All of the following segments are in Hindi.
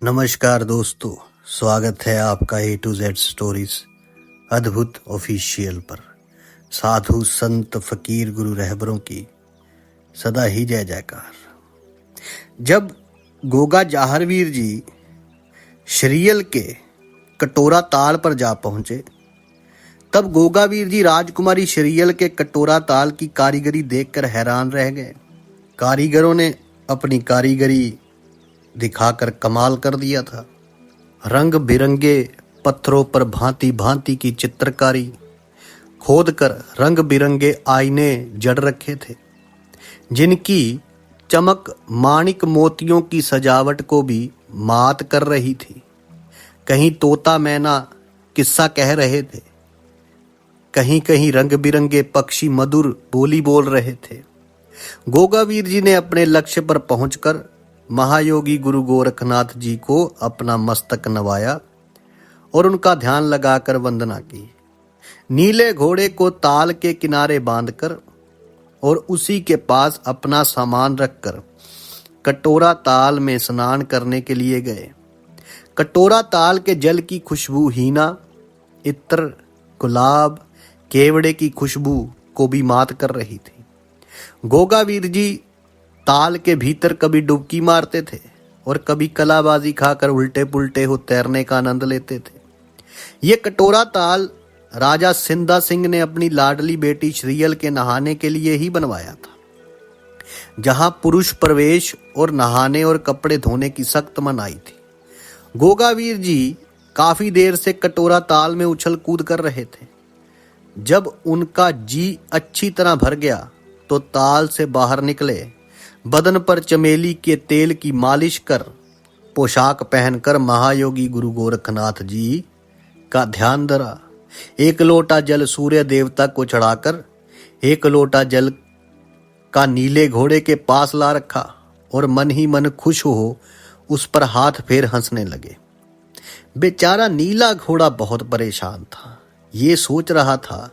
नमस्कार दोस्तों, स्वागत है आपका A to Z स्टोरीज अद्भुत ऑफिशियल पर। साधु संत फकीर गुरु रहबरों की सदा ही जय जयकार। जब गोगा जाहरवीर जी शरीयल के कटोरा ताल पर जा पहुंचे, तब गोगावीर जी राजकुमारी शरीयल के कटोरा ताल की कारीगरी देखकर हैरान रह गए। कारीगरों ने अपनी कारीगरी दिखाकर कमाल कर दिया था। रंग बिरंगे पत्थरों पर भांति भांति की चित्रकारी खोदकर रंग बिरंगे आईने जड़ रखे थे, जिनकी चमक माणिक मोतियों की सजावट को भी मात कर रही थी। कहीं तोता मैना किस्सा कह रहे थे, कहीं कहीं रंग बिरंगे पक्षी मधुर बोली बोल रहे थे। गोगावीर जी ने अपने लक्ष्य पर पहुंचकर महायोगी गुरु गोरखनाथ जी को अपना मस्तक नवाया और उनका ध्यान लगाकर वंदना की। नीले घोड़े को ताल के किनारे बांधकर और उसी के पास अपना सामान रखकर कटोरा ताल में स्नान करने के लिए गए। कटोरा ताल के जल की खुशबू हीना, इत्र, गुलाब, केवड़े की खुशबू को भी मात कर रही थी। गोगावीर जी ताल के भीतर कभी डुबकी मारते थे और कभी कलाबाजी खाकर उल्टे पुल्टे हो तैरने का आनंद लेते थे। ये कटोरा ताल राजा सिंधा सिंह ने अपनी लाडली बेटी श्रीयल के नहाने के लिए ही बनवाया था, जहां पुरुष प्रवेश और नहाने और कपड़े धोने की सख्त मनाही थी। गोगावीर जी काफी देर से कटोरा ताल में उछल कूद कर रहे थे। जब उनका जी अच्छी तरह भर गया तो ताल से बाहर निकले, बदन पर चमेली के तेल की मालिश कर पोशाक पहनकर महायोगी गुरु गोरखनाथ जी का ध्यान धरा। एक लोटा जल सूर्य देवता को चढ़ाकर एक लोटा जल का नीले घोड़े के पास ला रखा और मन ही मन खुश हो उस पर हाथ फेर हंसने लगे। बेचारा नीला घोड़ा बहुत परेशान था। ये सोच रहा था,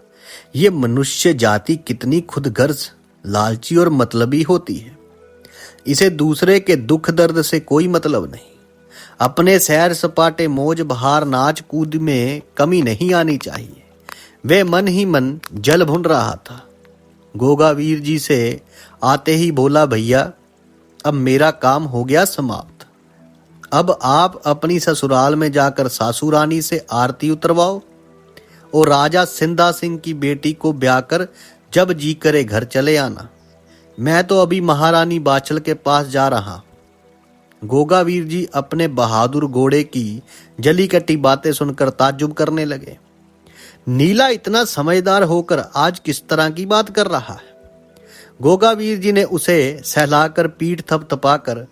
ये मनुष्य जाति कितनी खुदगर्ज, लालची और मतलबी होती है। इसे दूसरे के दुख दर्द से कोई मतलब नहीं। अपने सैर सपाटे मौज बहार नाच कूद में कमी नहीं आनी चाहिए। वे मन ही मन जल भुन रहा था। गोगावीर जी से आते ही बोला, भैया अब मेरा काम हो गया समाप्त। अब आप अपनी ससुराल में जाकर सासू रानी से आरती उतरवाओ और राजा सिंधा सिंह की बेटी को ब्याह कर जब जी करे घर चले आना। मैं तो अभी महारानी बाचल के पास जा रहा। गोगावीर जी अपने बहादुर घोड़े की जली कटी बातें सुनकर ताज्जुब करने लगे। नीला इतना समझदार होकर आज किस तरह की बात कर रहा है। गोगावीर जी ने उसे सहलाकर पीठ थपथपाकर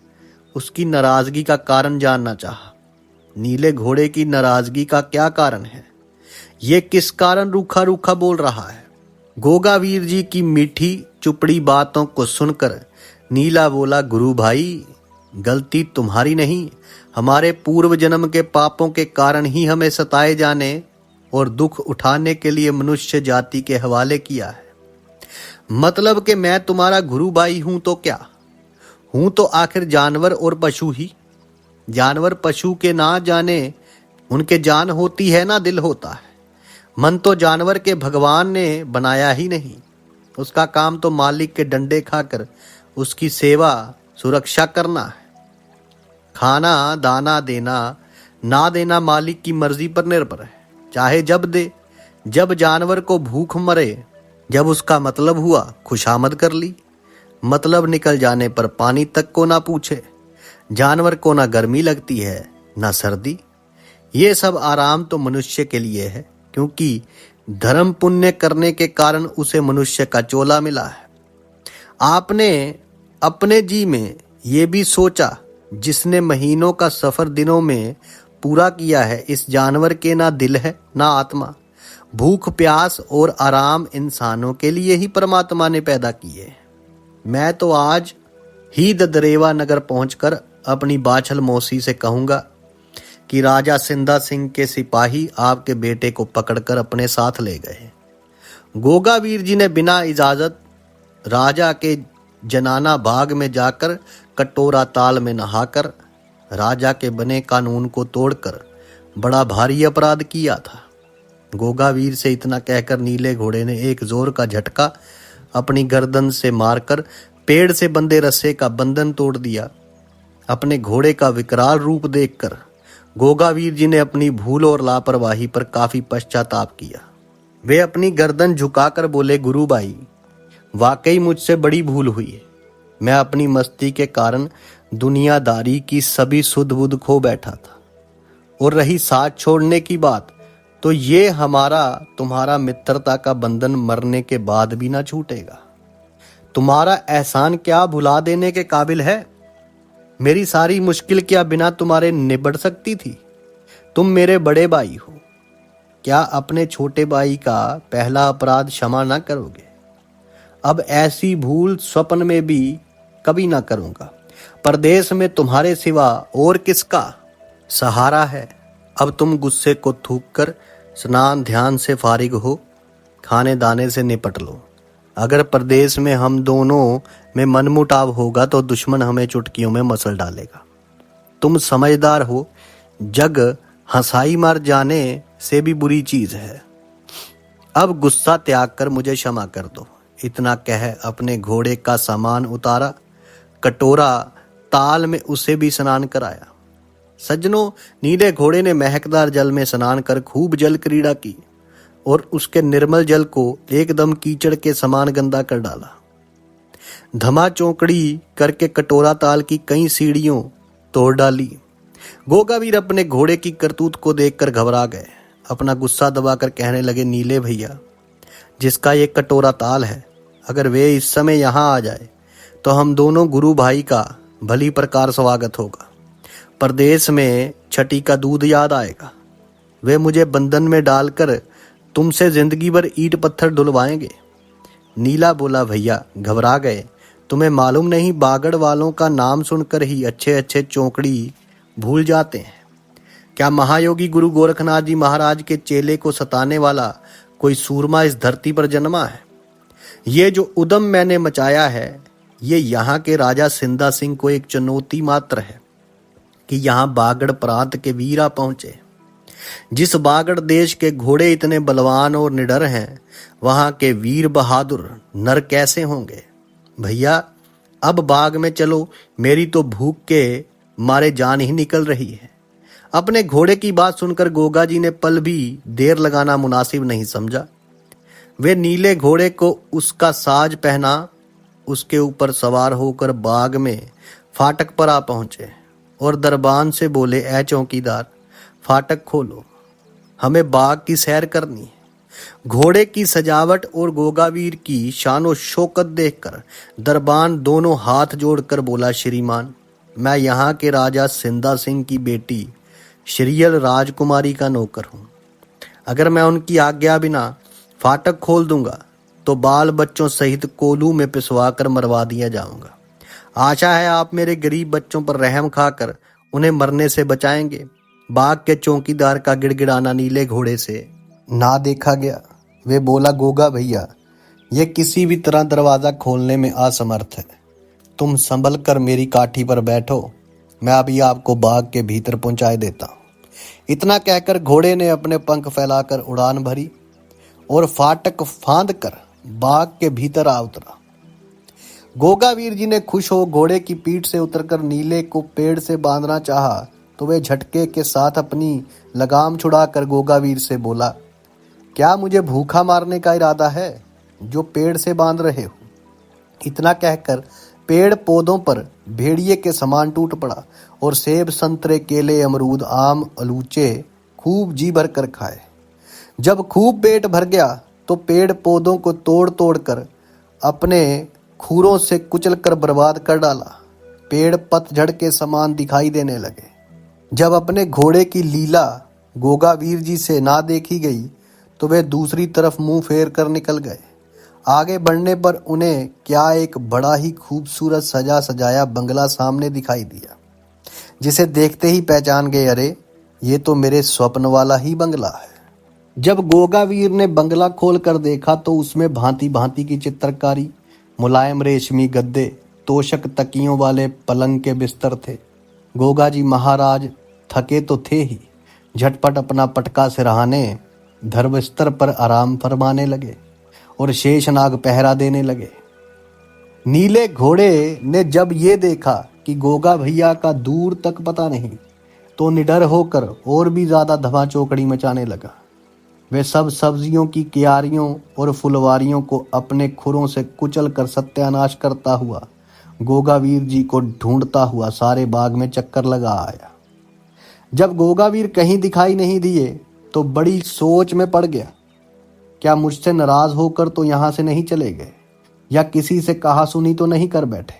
उसकी नाराजगी का कारण जानना चाहा। नीले घोड़े की नाराजगी का क्या कारण है? ये किस कारण रूखा रूखा बोल रहा है? गोगावीर जी की मीठी चुपड़ी बातों को सुनकर नीला बोला, गुरु भाई गलती तुम्हारी नहीं, हमारे पूर्व जन्म के पापों के कारण ही हमें सताए जाने और दुख उठाने के लिए मनुष्य जाति के हवाले किया है। मतलब कि मैं तुम्हारा गुरु भाई हूं तो क्या हूं? तो आखिर जानवर और पशु ही। जानवर पशु के ना जाने, उनके जान होती है ना दिल होता है। मन तो जानवर के भगवान ने बनाया ही नहीं। उसका काम तो मालिक के डंडे खाकर उसकी सेवा सुरक्षा करना है। खाना दाना देना ना देना मालिक की मर्जी पर निर्भर है। चाहे जब दे। जब जानवर को भूख मरे, जब उसका मतलब हुआ खुशामद कर ली। मतलब निकल जाने पर पानी तक को ना पूछे। जानवर को ना गर्मी लगती है ना सर्दी। ये सब आराम तो मनुष्य के लिए है, क्योंकि धर्म पुण्य करने के कारण उसे मनुष्य का चोला मिला है। आपने अपने जी में ये भी सोचा, जिसने महीनों का सफर दिनों में पूरा किया है, इस जानवर के ना दिल है ना आत्मा। भूख प्यास और आराम इंसानों के लिए ही परमात्मा ने पैदा किए। मैं तो आज ही ददरेवा नगर पहुंचकर अपनी बाछल मौसी से कहूंगा कि राजा सिंधा सिंह के सिपाही आपके बेटे को पकड़कर अपने साथ ले गए। गोगावीर जी ने बिना इजाजत राजा के जनाना बाग में जाकर कटोरा ताल में नहाकर राजा के बने कानून को तोड़कर बड़ा भारी अपराध किया था। गोगावीर से इतना कहकर नीले घोड़े ने एक जोर का झटका अपनी गर्दन से मारकर पेड़ से बंधे रस्से का बंधन तोड़ दिया। अपने घोड़े का विकराल रूप देखकर गोगावीर जी ने अपनी भूल और लापरवाही पर काफी पश्चाताप किया। वे अपनी गर्दन झुकाकर बोले, गुरु भाई, वाकई मुझसे बड़ी भूल हुई है। मैं अपनी मस्ती के कारण दुनियादारी की सभी सुध बुध खो बैठा था। और रही साथ छोड़ने की बात, तो ये हमारा तुम्हारा मित्रता का बंधन मरने के बाद भी ना छूटेगा। तुम्हारा एहसान क्या भुला देने के काबिल है? मेरी सारी मुश्किल क्या बिना तुम्हारे निबट सकती थी? तुम मेरे बड़े भाई हो, क्या अपने छोटे भाई का पहला अपराध क्षमा ना करोगे? अब ऐसी भूल स्वप्न में भी कभी ना करूंगा। परदेश में तुम्हारे सिवा और किसका सहारा है? अब तुम गुस्से को थूक कर स्नान ध्यान से फारिग हो, खाने दाने से निपट लो। अगर परदेश में हम दोनों में मनमुटाव होगा तो दुश्मन हमें चुटकियों में मसल डालेगा। तुम समझदार हो, जग हंसाई मार जाने से भी बुरी चीज है। अब गुस्सा त्याग कर मुझे क्षमा कर दो। इतना कह अपने घोड़े का सामान उतारा, कटोरा ताल में उसे भी स्नान कराया। सज्जनों, नीले घोड़े ने महकदार जल में स्नान कर खूब जल क्रीड़ा की और उसके निर्मल जल को एकदम कीचड़ के समान गंदा कर डाला। धमा चौकड़ी करके कटोरा ताल की कई सीढ़ियों तोड़ डाली। गोगावीर अपने घोड़े की करतूत को देखकर घबरा गए। अपना गुस्सा दबाकर कहने लगे, नीले भैया, जिसका ये कटोरा ताल है, अगर वे इस समय यहाँ आ जाए तो हम दोनों गुरु भाई का भली प्रकार स्वागत होगा। परदेश में छठी का दूध याद आएगा। वे मुझे बंधन में डालकर तुमसे जिंदगी भर ईंट पत्थर धुलवाएंगे। नीला बोला, भैया घबरा गए। तुम्हें मालूम नहीं, बागड़ वालों का नाम सुनकर ही अच्छे अच्छे चौकड़ी भूल जाते हैं। क्या महायोगी गुरु गोरखनाथ जी महाराज के चेले को सताने वाला कोई सूरमा इस धरती पर जन्मा है? ये जो उद्यम मैंने मचाया है, ये यहाँ के राजा सिंधा सिंह को एक चुनौती मात्र है कि यहाँ बागड़ प्रांत के वीरा पहुंचे। जिस बागड़ देश के घोड़े इतने बलवान और निडर हैं, वहां के वीर बहादुर नर कैसे होंगे? भैया अब बाग में चलो, मेरी तो भूख के मारे जान ही निकल रही है। अपने घोड़े की बात सुनकर गोगा जी ने पल भी देर लगाना मुनासिब नहीं समझा। वे नीले घोड़े को उसका साज पहना, उसके ऊपर सवार होकर बाग में फाटक पर आ पहुंचे और दरबान से बोले, ऐ चौकीदार, फाटक खोलो, हमें बाग की सैर करनी है। घोड़े की सजावट और गोगावीर की शानो शौकत देखकर दरबान दोनों हाथ जोड़कर बोला, श्रीमान, मैं यहाँ के राजा सिंधा सिंह की बेटी श्रीयल राजकुमारी का नौकर हूँ। अगर मैं उनकी आज्ञा बिना फाटक खोल दूंगा तो बाल बच्चों सहित कोलू में पिसवा कर मरवा दिया जाऊंगा। आशा है आप मेरे गरीब बच्चों पर रहम खाकर उन्हें मरने से बचाएंगे। बाग के चौकीदार का गिड़गिड़ाना नीले घोड़े से ना देखा गया। वे बोला, गोगा भैया, ये किसी भी तरह दरवाजा खोलने में असमर्थ है। तुम संभल कर मेरी काठी पर बैठो, मैं अभी आपको बाग के भीतर पहुंचाए देता हूं। इतना कहकर घोड़े ने अपने पंख फैलाकर उड़ान भरी और फाटक फांद कर बाग के भीतर आ उतरा। गोगावीर जी ने खुश हो घोड़े की पीठ से उतरकर नीले को पेड़ से बांधना चाहा तो वे झटके के साथ अपनी लगाम छुड़ाकर गोगावीर से बोला, क्या मुझे भूखा मारने का इरादा है जो पेड़ से बांध रहे हो? इतना कहकर पेड़ पौधों पर भेड़िए के समान टूट पड़ा और सेब संतरे केले अमरूद आम अलूचे खूब जी भर कर खाए। जब खूब पेट भर गया तो पेड़ पौधों को तोड़ तोड़ कर अपने खूरों से कुचल कर बर्बाद कर डाला। पेड़ पतझड़ के समान दिखाई देने लगे। जब अपने घोड़े की लीला गोगावीर जी से ना देखी गई तो वे दूसरी तरफ मुंह फेर कर निकल गए। आगे बढ़ने पर उन्हें क्या एक बड़ा ही खूबसूरत सजा सजाया बंगला सामने दिखाई दिया, जिसे देखते ही पहचान गए, अरे ये तो मेरे स्वप्न वाला ही बंगला है। जब गोगावीर ने बंगला खोल कर देखा तो उसमें भांति भांति की चित्रकारी, मुलायम रेशमी गद्दे, तोशक तकियों वाले पलंग के बिस्तर थे। गोगा जी महाराज थके तो थे ही, झटपट अपना पटका सिरहाने धर्मस्तर पर आराम फरमाने लगे और शेषनाग पहरा देने लगे। नीले घोड़े ने जब ये देखा कि गोगा भैया का दूर तक पता नहीं, तो निडर होकर और भी ज्यादा धमा चौकड़ी मचाने लगा। वे सब सब्जियों की क्यारियों और फुलवारियों को अपने खुरों से कुचल कर सत्यानाश करता हुआ गोगा वीर जी को ढूंढता हुआ सारे बाग में चक्कर लगा आया। जब गोगा वीर कहीं दिखाई नहीं दिए तो बड़ी सोच में पड़ गया। क्या मुझसे नाराज होकर तो यहाँ से नहीं चले गए, या किसी से कहा सुनी तो नहीं कर बैठे?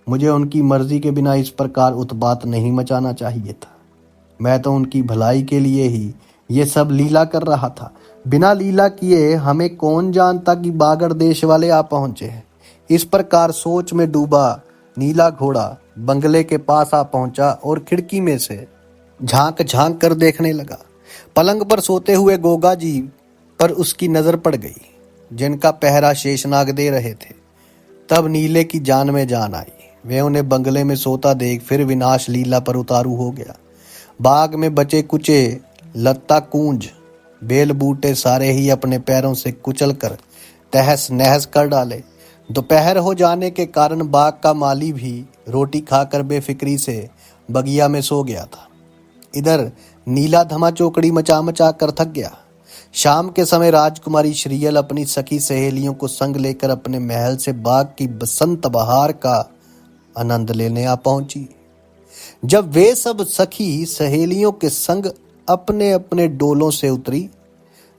मुझे उनकी मर्जी के बिना इस प्रकार उत्पात नहीं मचाना चाहिए था। मैं तो उनकी भलाई के लिए ही ये सब लीला कर रहा था। बिना लीला किए हमें कौन जानता कि बागड़ देश वाले आ पहुंचे हैं। इस प्रकार सोच में डूबा नीला घोड़ा बंगले के पास आ पहुंचा और खिड़की में से झांक झांक कर देखने लगा। पलंग पर सोते हुए गोगा जी पर उसकी नजर पड़ गई, जिनका पहरा शेषनाग दे रहे थे। तब नीले की जान में जान आई। वे उन्हें बंगले में सोता देख फिर विनाश लीला पर उतारू हो गया। बाग में बचे कुचे लत्ता कूंज बेल बूटे सारे ही अपने पैरों से कुचल कर तहस नहस कर डाले। दोपहर हो जाने के कारण बाग का माली भी रोटी खाकर बेफिक्री से बगिया में सो गया था। इधर नीला धमा चौकड़ी मचा मचा कर थक गया। शाम के समय राजकुमारी श्रीयल अपनी सखी सहेलियों को संग लेकर अपने महल से बाग की बसंत बहार का आनंद लेने आ पहुंची। जब वे सब सखी सहेलियों के संग अपने अपने डोलों से उतरी,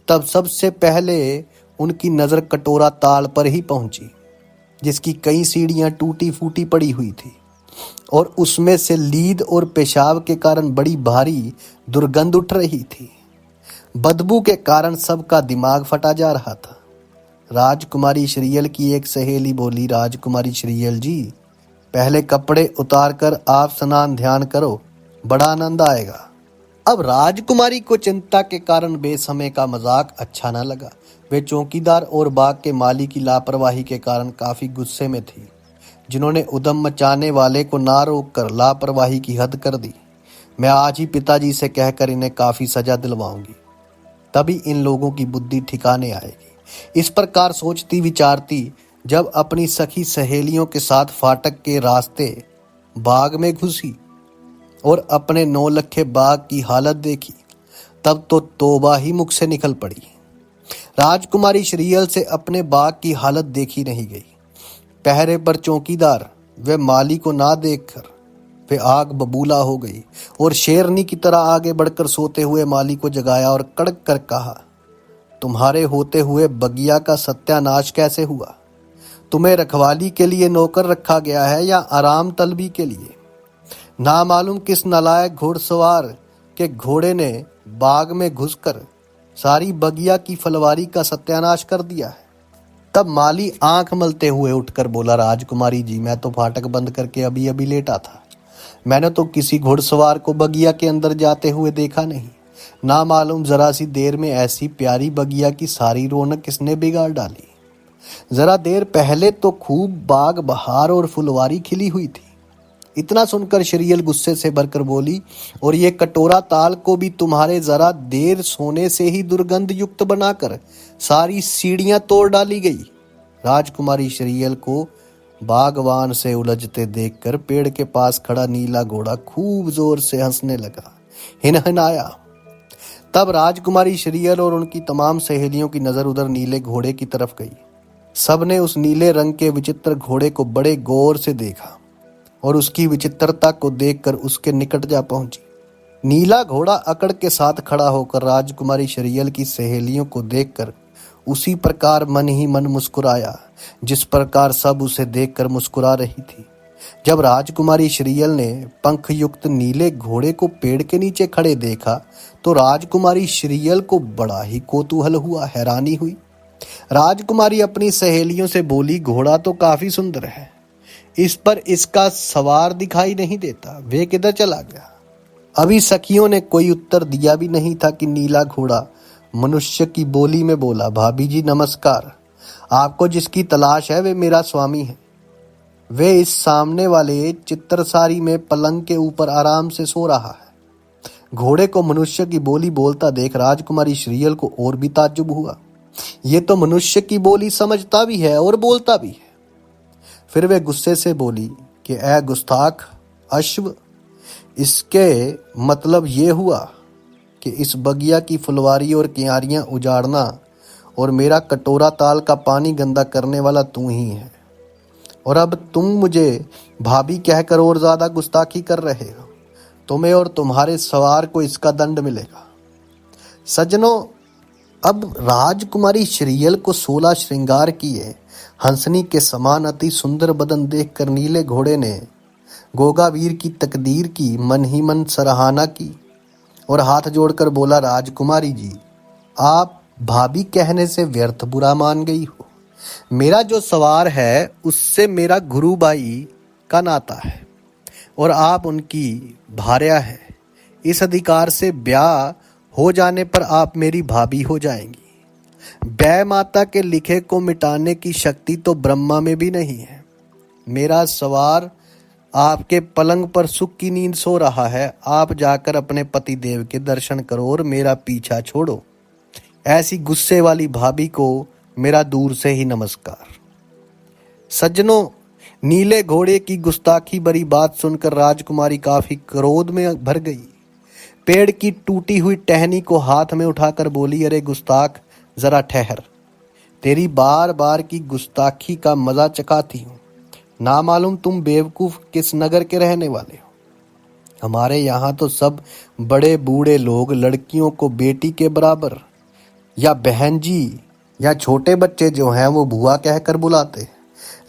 तब सबसे पहले उनकी नजर कटोरा ताल पर ही पहुंची, जिसकी कई सीढ़ियां टूटी फूटी पड़ी हुई थी और उसमें से लीद और पेशाब के कारण बड़ी भारी दुर्गंध उठ रही थी। बदबू के कारण सबका दिमाग फटा जा रहा था। राजकुमारी श्रीयल की एक सहेली बोली, राजकुमारी श्रीयल जी, पहले कपड़े उतार कर आप स्नान ध्यान करो, बड़ा आनंद आएगा। अब राजकुमारी को चिंता के कारण बेसमय का मजाक अच्छा न लगा। वे चौकीदार और बाग के माली की लापरवाही के कारण काफी गुस्से में थी, जिन्होंने उदम मचाने वाले को ना रोक कर लापरवाही की हद कर दी। मैं आज ही पिताजी से कहकर इन्हें काफी सजा दिलवाऊंगी, तभी इन लोगों की बुद्धि ठिकाने आएगी। इस प्रकार सोचती विचारती जब अपनी सखी सहेलियों के साथ फाटक के रास्ते बाग में घुसी और अपने नौलखे बाग की हालत देखी, तब तो तौबा ही मुख से निकल पड़ी। राजकुमारी श्रीयल से अपने बाग की हालत देखी नहीं गई। पहरे पर चौकीदार वे माली को ना देखकर वे आग बबूला हो गई और शेरनी की तरह आगे बढ़कर सोते हुए माली को जगाया और कड़क कर कहा, तुम्हारे होते हुए बगिया का सत्यानाश कैसे हुआ? तुम्हें रखवाली के लिए नौकर रखा गया है या आराम तलबी के लिए? ना मालूम किस नालायक घोड़सवार के घोड़े ने बाग में घुसकर सारी बगिया की फलवारी का सत्यानाश कर दिया है। तब माली आंख मलते हुए उठकर बोला, राजकुमारी जी, मैं तो फाटक बंद करके अभी अभी लेटा था। मैंने तो किसी घुड़सवार को बगिया के अंदर जाते हुए देखा नहीं। ना मालूम जरा सी देर में ऐसी प्यारी बगिया की सारी रौनक किसने बिगाड़ डाली। जरा देर पहले तो खूब बाग बहार और फुलवारी खिली हुई थी। इतना सुनकर श्रीयल गुस्से से भरकर बोली, और ये कटोरा ताल को भी तुम्हारे जरा देर सोने से ही दुर्गंध युक्त बनाकर सारी सीढ़ियां तोड़ डाली गई। राजकुमारी श्रीयल को बागवान से उलझते देखकर पेड़ के पास खड़ा नीला घोड़ा खूब जोर से हंसने लगा, हिनहिनाया। तब राजकुमारी श्रीयल और उनकी तमाम सहेलियों की नजर उधर नीले घोड़े की तरफ गई। सबने उस नीले रंग के विचित्र घोड़े को बड़े गौर से देखा और उसकी विचित्रता को देखकर उसके निकट जा पहुंची। नीला घोड़ा अकड़ के साथ खड़ा होकर राजकुमारी श्रीयल की सहेलियों को देखकर उसी प्रकार मन ही मन मुस्कुराया जिस प्रकार सब उसे देखकर मुस्कुरा रही थी। जब राजकुमारी श्रीयल ने पंख युक्त नीले घोड़े को पेड़ के नीचे खड़े देखा तो राजकुमारी श्रीयल को बड़ा ही कौतूहल हुआ, हैरानी हुई। राजकुमारी अपनी सहेलियों से बोली, घोड़ा तो काफी सुंदर है, इस पर इसका सवार दिखाई नहीं देता, वे किधर चला गया? अभी सखियों ने कोई उत्तर दिया भी नहीं था कि नीला घोड़ा मनुष्य की बोली में बोला, भाभी जी नमस्कार, आपको जिसकी तलाश है वे मेरा स्वामी है। वे इस सामने वाले चित्रसारी में पलंग के ऊपर आराम से सो रहा है। घोड़े को मनुष्य की बोली बोलता देख राजकुमारी श्रीयल को और भी ताज्जुब हुआ। ये तो मनुष्य की बोली समझता भी है और बोलता भी है। फिर वे गुस्से से बोली कि ऐ गुस्ताख अश्व, इसके मतलब ये हुआ कि इस बगिया की फुलवारी और क्यारियां उजाड़ना और मेरा कटोरा ताल का पानी गंदा करने वाला तू ही है, और अब तुम मुझे भाभी कहकर और ज्यादा गुस्ताखी कर रहे हो। तुम्हें और तुम्हारे सवार को इसका दंड मिलेगा। सज्जनों, अब राजकुमारी श्रीयल को 16 श्रृंगार किए हंसनी के समान अति सुंदर बदन देखकर नीले घोड़े ने गोगावीर की तकदीर की मन ही मन सराहना की और हाथ जोड़कर बोला, राजकुमारी जी, आप भाभी कहने से व्यर्थ बुरा मान गई हो। मेरा जो सवार है उससे मेरा गुरुबाई का नाता है और आप उनकी भार्या है। इस अधिकार से ब्याह हो जाने पर आप मेरी भाभी हो जाएंगी। बै माता के लिखे को मिटाने की शक्ति तो ब्रह्मा में भी नहीं है। मेरा सवार आपके पलंग पर सुख की नींद सो रहा है। आप जाकर अपने पति देव के दर्शन करो और मेरा पीछा छोड़ो। ऐसी गुस्से वाली भाभी को मेरा दूर से ही नमस्कार। सज्जनों, नीले घोड़े की गुस्ताखी भरी बात सुनकर राजकुमारी काफी क्रोध में भर गई। पेड़ की टूटी हुई टहनी को हाथ में उठाकर बोली, अरे गुस्ताख, जरा ठहर। तेरी बार बार की गुस्ताखी का मजा चखाती हूँ। ना मालूम तुम बेवकूफ किस नगर के रहने वाले हो। हमारे यहाँ तो सब बड़े बूढ़े लोग लड़कियों को बेटी के बराबर या बहन जी या छोटे बच्चे जो हैं वो बुआ कहकर बुलाते।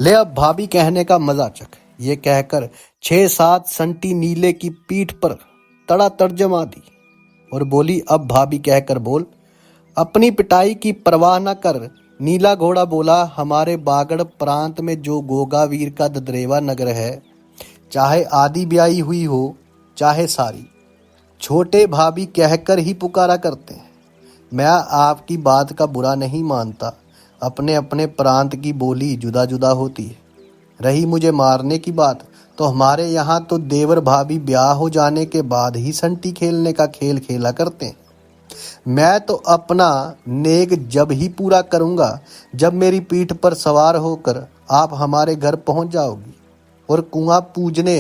ले अब भाभी कहने का मजा चख। ये कहकर 6-7 संटी नीले की पीठ पर तड़ातड़ जमा दी और बोली, अब भाभी कहकर बोल। अपनी पिटाई की परवाह न कर नीला घोड़ा बोला, हमारे बागड़ प्रांत में जो गोगावीर का ददरेवा नगर है, चाहे आधी ब्याही हुई हो चाहे सारी, छोटे भाभी कहकर ही पुकारा करते हैं। मैं आपकी बात का बुरा नहीं मानता। अपने अपने प्रांत की बोली जुदा जुदा होती है। रही मुझे मारने की बात, तो हमारे यहाँ तो देवर भाभी ब्याह हो जाने के बाद ही संटी खेलने का खेल खेला करते हैं। मैं तो अपना नेक जब ही पूरा करूँगा जब मेरी पीठ पर सवार होकर आप हमारे घर पहुँच जाओगी और कुआं पूजने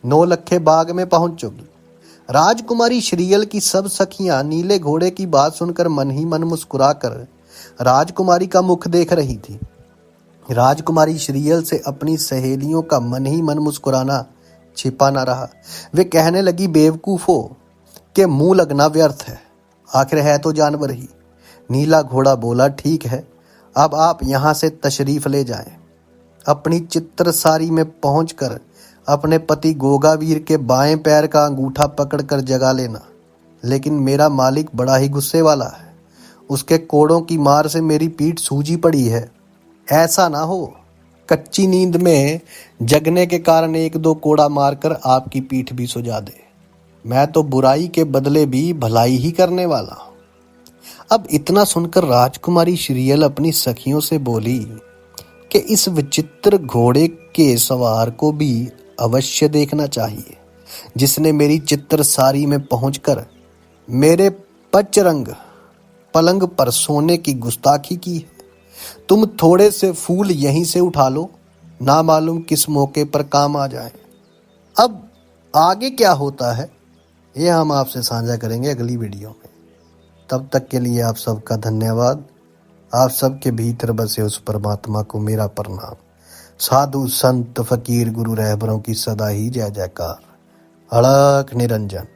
9 लखे बाग में पहुँचोगी। राजकुमारी श्रीयल की सब सखियां नीले घोड़े की बात सुनकर मन ही मन मुस्कुराकर राजकुमारी का मुख देख रही थी। राजकुमारी श्रीयल से अपनी सहेलियों का मन ही मन मुस्कुराना छिपा न रहा। वे कहने लगी, बेवकूफो के मुंह लगना व्यर्थ है, आखिर है तो जानवर ही। नीला घोड़ा बोला, ठीक है, अब आप यहाँ से तशरीफ ले जाएं। अपनी चित्रसारी में पहुंचकर अपने पति गोगावीर के बाएं पैर का अंगूठा पकड़कर जगा लेना। लेकिन मेरा मालिक बड़ा ही गुस्से वाला है। उसके कोड़ों की मार से मेरी पीठ सूजी पड़ी है। ऐसा ना हो कच्ची नींद में जगने के कारण 1-2 कोड़ा मारकर आपकी पीठ भी सुजा दे। मैं तो बुराई के बदले भी भलाई ही करने वाला हूँ। अब इतना सुनकर राजकुमारी श्रीयल अपनी सखियों से बोली कि इस विचित्र घोड़े के सवार को भी अवश्य देखना चाहिए, जिसने मेरी चित्रसारी में पहुंचकर मेरे पचरंग पलंग पर सोने की गुस्ताखी की है। तुम थोड़े से फूल यहीं से उठा लो, ना मालूम किस मौके पर काम आ जाए। अब आगे क्या होता है ये हम आपसे साझा करेंगे अगली वीडियो में। तब तक के लिए आप सबका धन्यवाद। आप सबके भीतर बसे उस परमात्मा को मेरा प्रणाम। साधु संत फकीर गुरु रहबरों की सदा ही जय जयकार। अड़क निरंजन।